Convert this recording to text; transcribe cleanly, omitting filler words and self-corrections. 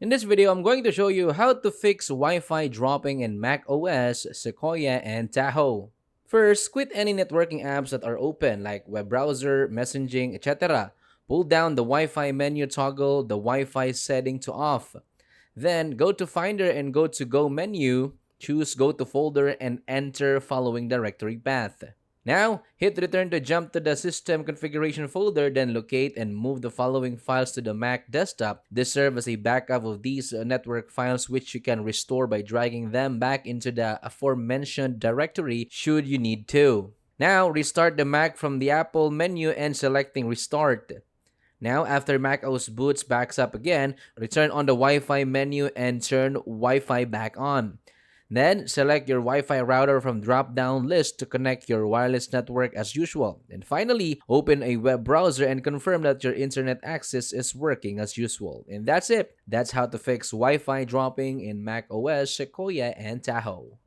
In this video, I'm going to show you how to fix Wi-Fi dropping in macOS Sequoia and Tahoe. First, quit any networking apps that are open like web browser, messaging, etc. Pull down the Wi-Fi menu, toggle the Wi-Fi setting to off. Then go to Finder and go to Go menu, choose Go to Folder and enter following directory path. Now, hit return to jump to the system configuration folder, then locate and move the following files to the Mac desktop. This serves as a backup of these network files, which you can restore by dragging them back into the aforementioned directory should you need to. Now, restart the Mac from the Apple menu and selecting Restart. Now, after macOS boots backs up again, return on the Wi-Fi menu and turn Wi-Fi back on. Then, select your Wi-Fi router from drop-down list to connect your wireless network as usual. And finally, open a web browser and confirm that your internet access is working as usual. And that's it. That's how to fix Wi-Fi dropping in macOS Sequoia and Tahoe.